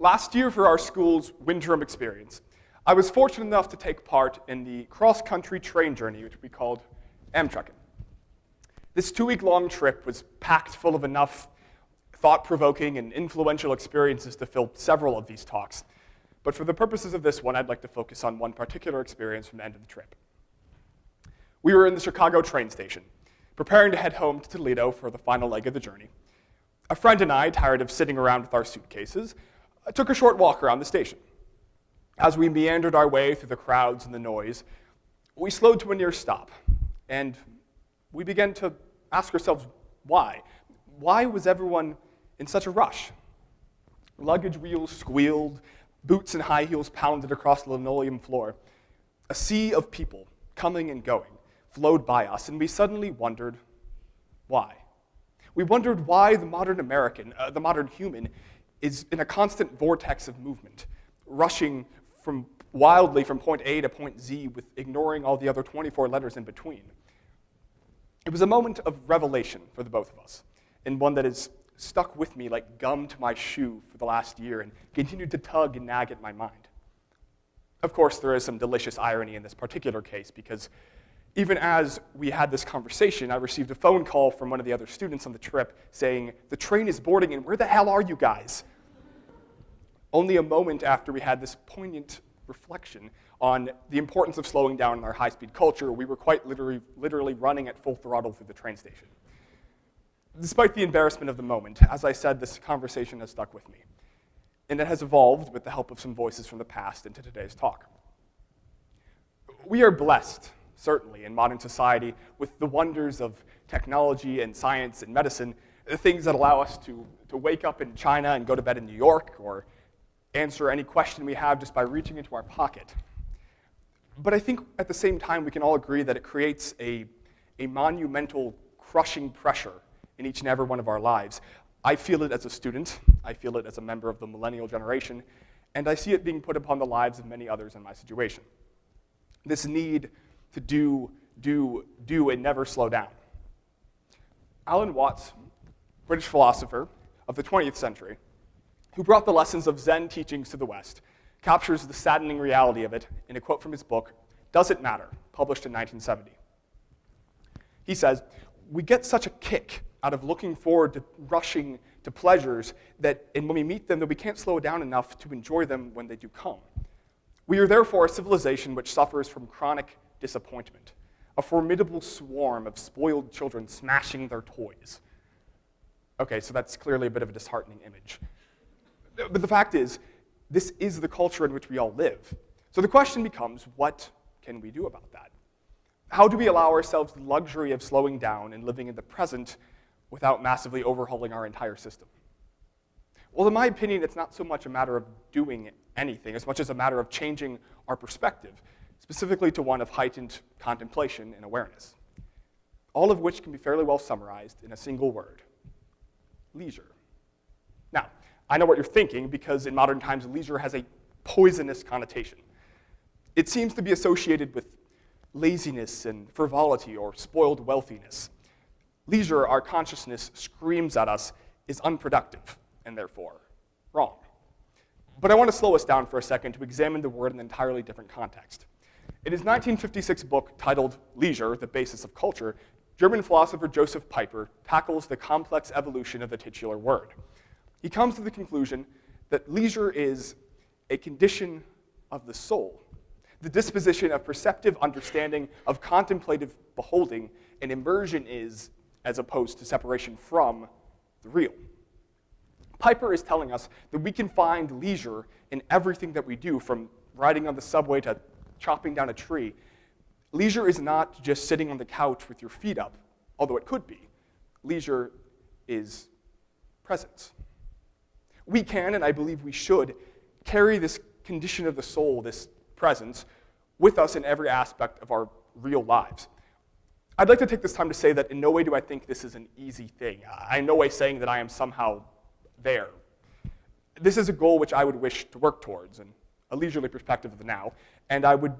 Last year for our school's winterm experience, I was fortunate enough to take part in the cross-country train journey, which we called Amtrekken. This 2-week-long trip was packed full of enough thought-provoking and influential experiences to fill several of these talks. But for the purposes of this one, I'd like to focus on one particular experience from the end of the trip. We were in the Chicago train station, preparing to head home to Toledo for the final leg of the journey. A friend and I, tired of sitting around with our suitcases, took a short walk around the station. As we meandered our way through the crowds and the noise, we slowed to a near stop, and we began to ask ourselves why. Why was everyone in such a rush? Luggage wheels squealed, boots and high heels pounded across the linoleum floor. A sea of people, coming and going, flowed by us, and we suddenly wondered why. We wondered why the modern American, the modern human, is in a constant vortex of movement, rushing wildly from point A to point Z with ignoring all the other 24 letters in between. It was a moment of revelation for the both of us, and one that has stuck with me like gum to my shoe for the last year and continued to tug and nag at my mind. Of course, there is some delicious irony in this particular case, because even as we had this conversation, I received a phone call from one of the other students on the trip saying, "The train is boarding, and where the hell are you guys?" Only a moment after we had this poignant reflection on the importance of slowing down in our high-speed culture, we were quite literally running at full throttle through the train station. Despite the embarrassment of the moment, as I said, this conversation has stuck with me, and it has evolved with the help of some voices from the past into today's talk. We are blessed, certainly, in modern society with the wonders of technology and science and medicine, the things that allow us to wake up in China and go to bed in New York, or answer any question we have just by reaching into our pocket. But I think at the same time we can all agree that it creates a monumental, crushing pressure in each and every one of our lives. I feel it as a student, I feel it as a member of the millennial generation, and I see it being put upon the lives of many others in my situation. This need to do, and never slow down. Alan Watts, British philosopher of the 20th century, who brought the lessons of Zen teachings to the West, captures the saddening reality of it in a quote from his book, Does It Matter?, published in 1970. He says, "We get such a kick out of looking forward to rushing to pleasures and when we meet them, that we can't slow down enough to enjoy them when they do come. We are therefore a civilization which suffers from chronic disappointment, a formidable swarm of spoiled children smashing their toys." Okay, so that's clearly a bit of a disheartening image. But the fact is, this is the culture in which we all live. So the question becomes, what can we do about that? How do we allow ourselves the luxury of slowing down and living in the present without massively overhauling our entire system? Well, in my opinion, it's not so much a matter of doing anything as much as a matter of changing our perspective, specifically to one of heightened contemplation and awareness, all of which can be fairly well summarized in a single word: leisure. Now, I know what you're thinking, because in modern times, leisure has a poisonous connotation. It seems to be associated with laziness and frivolity or spoiled wealthiness. Leisure, our consciousness screams at us, is unproductive and therefore wrong. But I want to slow us down for a second to examine the word in an entirely different context. In his 1956 book titled Leisure, The Basis of Culture, German philosopher Joseph Pieper tackles the complex evolution of the titular word. He comes to the conclusion that leisure is a condition of the soul, the disposition of perceptive understanding, of contemplative beholding, and immersion is, as opposed to separation from, the real. Pieper is telling us that we can find leisure in everything that we do, from riding on the subway to chopping down a tree. Leisure is not just sitting on the couch with your feet up, although it could be. Leisure is presence. We can, and I believe we should, carry this condition of the soul, this presence, with us in every aspect of our real lives. I'd like to take this time to say that in no way do I think this is an easy thing. I'm in no way saying that I am somehow there. This is a goal which I would wish to work towards, in a leisurely perspective of the now, and I would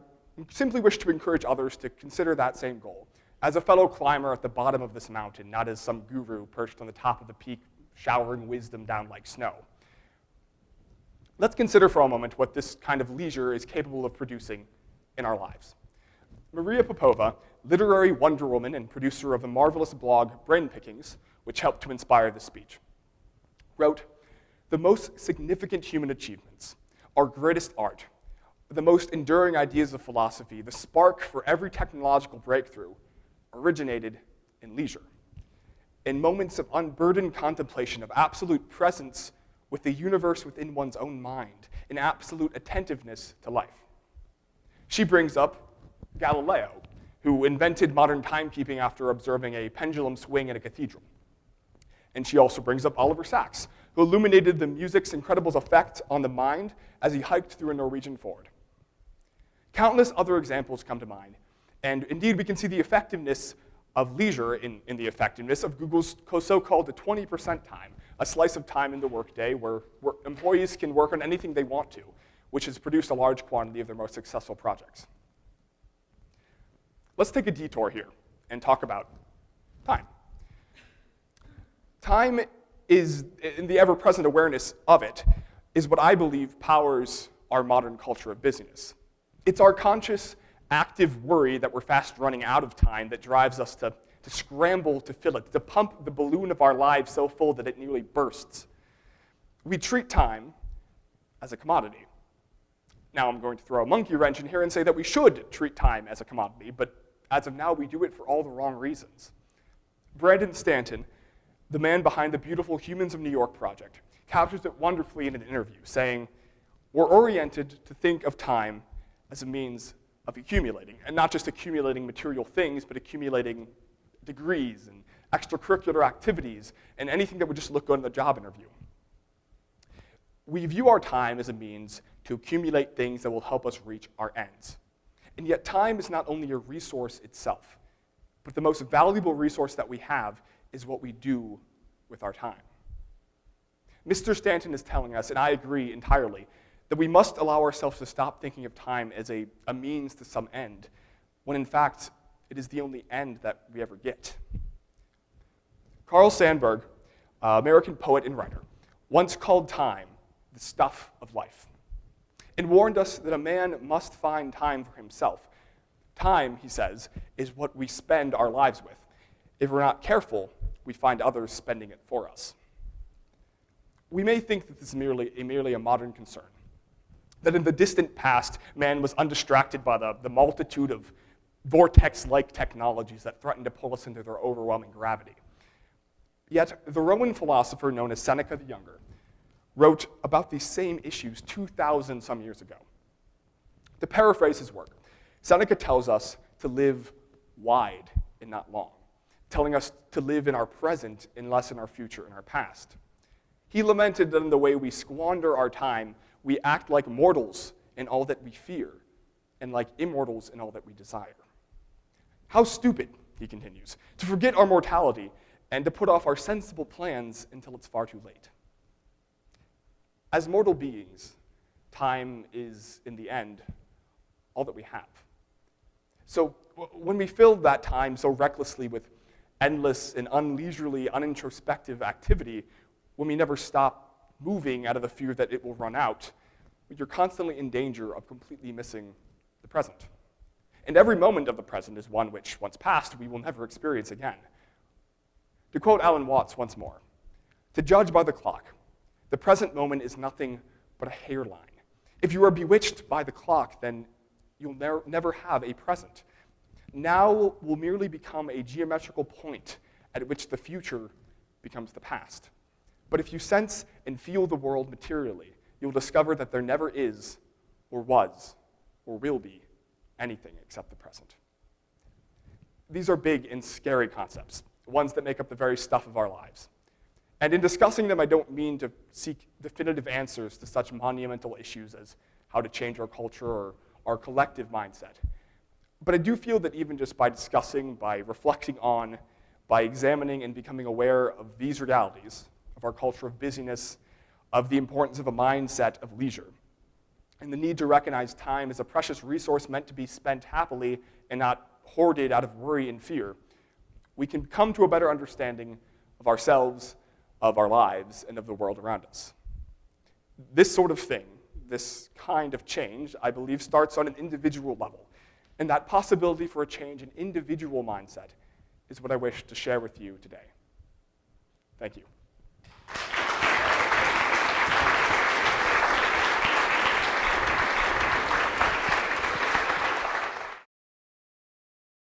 simply wish to encourage others to consider that same goal. As a fellow climber at the bottom of this mountain, not as some guru perched on the top of the peak showering wisdom down like snow. Let's consider for a moment what this kind of leisure is capable of producing in our lives. Maria Popova, literary wonder woman and producer of the marvelous blog Brain Pickings, which helped to inspire this speech, wrote, "The most significant human achievements, our greatest art, the most enduring ideas of philosophy, the spark for every technological breakthrough, originated in leisure, in moments of unburdened contemplation, of absolute presence with the universe within one's own mind, in absolute attentiveness to life." She brings up Galileo, who invented modern timekeeping after observing a pendulum swing in a cathedral. And she also brings up Oliver Sacks, who illuminated the music's incredible effect on the mind as he hiked through a Norwegian fjord. Countless other examples come to mind, and indeed we can see the effectiveness of leisure in the effectiveness of Google's so-called 20% time, a slice of time in the workday where employees can work on anything they want to, which has produced a large quantity of their most successful projects. Let's take a detour here and talk about time. Time is, in the ever-present awareness of it, is what I believe powers our modern culture of busyness. It's our conscious, active worry that we're fast running out of time that drives us to scramble to fill it, to pump the balloon of our lives so full that it nearly bursts. We treat time as a commodity. Now I'm going to throw a monkey wrench in here and say that we should treat time as a commodity, but as of now, we do it for all the wrong reasons. Brandon Stanton, the man behind the beautiful Humans of New York project, captures it wonderfully in an interview, saying, "We're oriented to think of time as a means of accumulating, and not just accumulating material things, but accumulating degrees and extracurricular activities and anything that would just look good in the job interview. We view our time as a means to accumulate things that will help us reach our ends. And yet time is not only a resource itself, but the most valuable resource that we have is what we do with our time." Mr. Stanton is telling us, and I agree entirely, that we must allow ourselves to stop thinking of time as a means to some end, when in fact, it is the only end that we ever get. Carl Sandburg, American poet and writer, once called time the stuff of life, and warned us that a man must find time for himself. Time, he says, is what we spend our lives with. If we're not careful, we find others spending it for us. We may think that this is merely a modern concern, that in the distant past, man was undistracted by the multitude of vortex-like technologies that threaten to pull us into their overwhelming gravity. Yet, the Roman philosopher known as Seneca the Younger wrote about these same issues 2,000 some years ago. To paraphrase his work, Seneca tells us to live wide and not long, telling us to live in our present and less in our future and our past. He lamented that in the way we squander our time, we act like mortals in all that we fear, and like immortals in all that we desire. How stupid, he continues, to forget our mortality and to put off our sensible plans until it's far too late. As mortal beings, time is, in the end, all that we have. So when we fill that time so recklessly with endless and unleisurely, unintrospective activity, when we never stop moving out of the fear that it will run out, you're constantly in danger of completely missing the present. And every moment of the present is one which, once passed, we will never experience again. To quote Alan Watts once more, "To judge by the clock, the present moment is nothing but a hairline. If you are bewitched by the clock, then you'll never have a present. Now will merely become a geometrical point at which the future becomes the past. But if you sense and feel the world materially, you'll discover that there never is, or was, or will be anything except the present." These are big and scary concepts, ones that make up the very stuff of our lives. And in discussing them, I don't mean to seek definitive answers to such monumental issues as how to change our culture or our collective mindset. But I do feel that even just by discussing, by reflecting on, by examining and becoming aware of these realities, of our culture of busyness, of the importance of a mindset of leisure, and the need to recognize time as a precious resource meant to be spent happily and not hoarded out of worry and fear, we can come to a better understanding of ourselves, of our lives, and of the world around us. this sort of thing, this kind of change, I believe starts on an individual level. And that possibility for a change in individual mindset is what I wish to share with you today. Thank you.